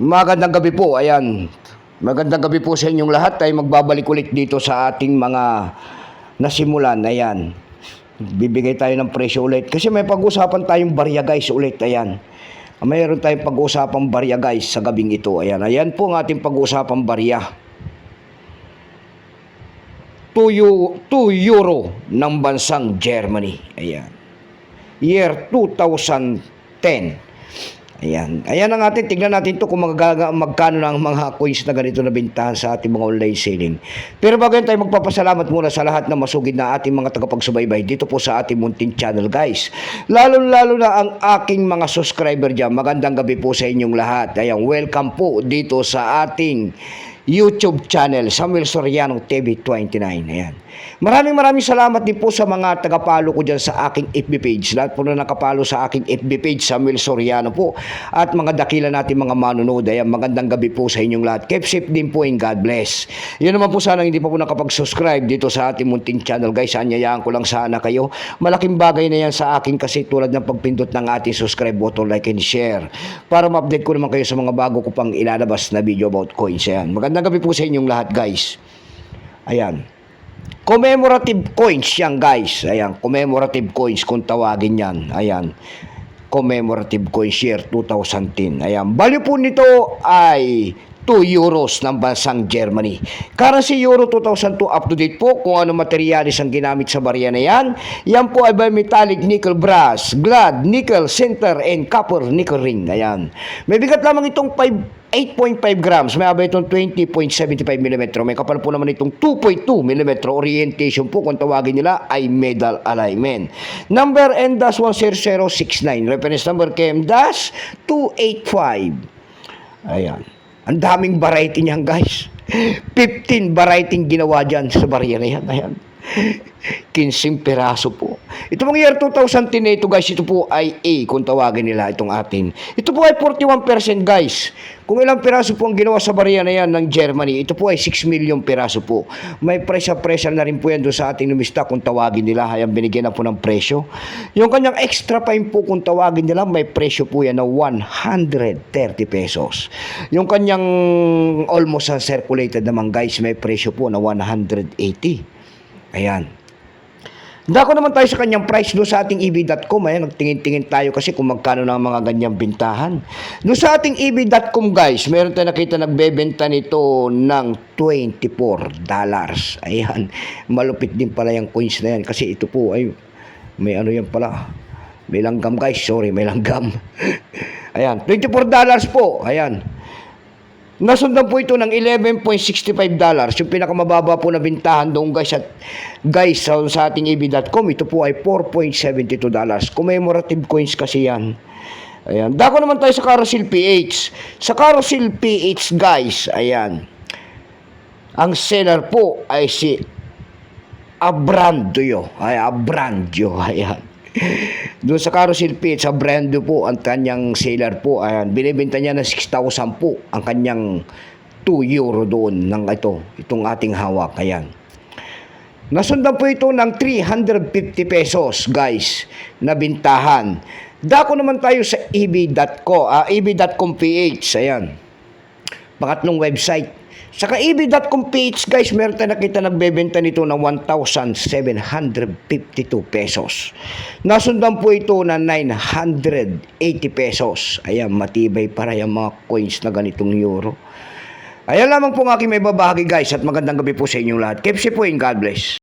Magandang gabi po, ayan. Magandang gabi po sa inyong lahat. Ay magbabalik ulit dito sa ating mga nasimulan, ayan. Bibigay tayo ng presyo ulit. Kasi may pag-usapan tayong barya guys ulit, ayan. Mayroon tayong pag-usapang barya guys sa gabing ito, ayan. Ayan po ang ating pag-usapang barya. 2 euro ng bansang Germany, ayan. Year 2010. Ayan. Ayan ang atin. Tignan natin to kung magkano na ang mga coins na ganito na bintahan sa ating mga online selling. Pero bago yan tayo magpapasalamat muna sa lahat na masugid na ating mga tagapagsubaybay dito po sa ating munting channel guys. Lalo na ang aking mga subscriber dyan. Magandang gabi po sa inyong lahat. Ayan, welcome po dito sa ating YouTube channel, Samuel Soriano TV 29. Ayan. Maraming salamat din po sa mga tagapalo ko dyan sa aking FB page. Lahat po na nakapalo sa aking FB page, Samuel Soriano po. At mga dakila natin mga manunood. Ayan, magandang gabi po sa inyong lahat. Keep safe din po and God bless. Yun naman po sana hindi pa po nakapag-subscribe dito sa ating munting channel guys. Anyayaan ko lang sana kayo. Malaking bagay na yan sa akin kasi tulad ng pagpindot ng ating subscribe button, like and share. Para ma-update ko naman kayo sa mga bago ko pang ilalabas na video about coins. Ayan. Magandang gabi po sa inyong lahat guys. Ayan. Commemorative coins yan guys. Ayan. Commemorative coins kung tawagin yan. Ayan. Commemorative coins year 2010. Ayan. Value po nito ay 2 euros ng bansang Germany. Currency Euro 2002 up to date po kung ano materialis ang ginamit sa barya na yan. Yan po ay metallic nickel brass, glad, nickel, center, and copper nickel ring. Ayan. May bigat lamang itong 8.5 grams. May abay itong 20.75 mm. May kapal po naman itong 2.2 mm. Orientation po kung tawagin nila ay medal alignment. Number N-10069. Reference number KM-285. Ayan. Ang daming variety niyan guys. 15 variety ginawa dyan sa barya na yan. Ayan. 15 peraso po. Ito pong year 2010 na ito guys, ito po ay A kung tawagin nila itong atin. Ito po ay 41% guys. Kung ilang peraso po ang ginawa sa barya na yan ng Germany, ito po ay 6 million peraso po. May presya na rin po yan doon sa ating numista kung tawagin nila. Ayan, binigyan na po ng presyo. Yung kanyang extra fine po kung tawagin nila, may presyo po yan na 130 pesos. Yung kanyang almost uncirculated naman guys, may presyo po na 180. Ayan. Dako naman tayo sa kanyang price doon sa ating eb.com. Ayan, nagtingin-tingin tayo kasi kung magkano na ang mga ganyang bintahan. Doon sa ating eb.com guys, meron tayo nakita nagbebenta nito ng $24. Ayan, malupit din pala yung coins na yan kasi ito po ay may ano yan pala. May langgam guys, sorry, may langgam. Ayan, $24 po. Ayan. Nasundan po ito ng $11.65. Yung pinakamababa po na bintahan doon guys. At guys, sa ating eb.com, ito po ay $4.72. Commemorative coins kasi yan. Ayan. Dako naman tayo sa Carousel PH. Sa Carousel PH guys, ayan. Ang seller po ay si Abrandio. Ay, Abrandio. Ayan. Doon sa Carousel PH, sa Brando po, ang kanyang seller po, ayan, binibenta niya ng 6,000 po ang kanyang 2 euro doon ng itong ating hawak. Ayan. Nasundan po ito ng 350 pesos guys na bintahan. Dako naman tayo sa eb.com PH. Ayan. Pangatlong website. Sa eb.com PH guys, meron tayo nakita nagbebenta nito ng 1,752 pesos. Nasundan po ito na 980 pesos. Ayan, matibay para yung mga coins na ganitong euro. Ayan lamang po ang aking may babahagi guys at magandang gabi po sa inyong lahat. Keep safe po and God bless.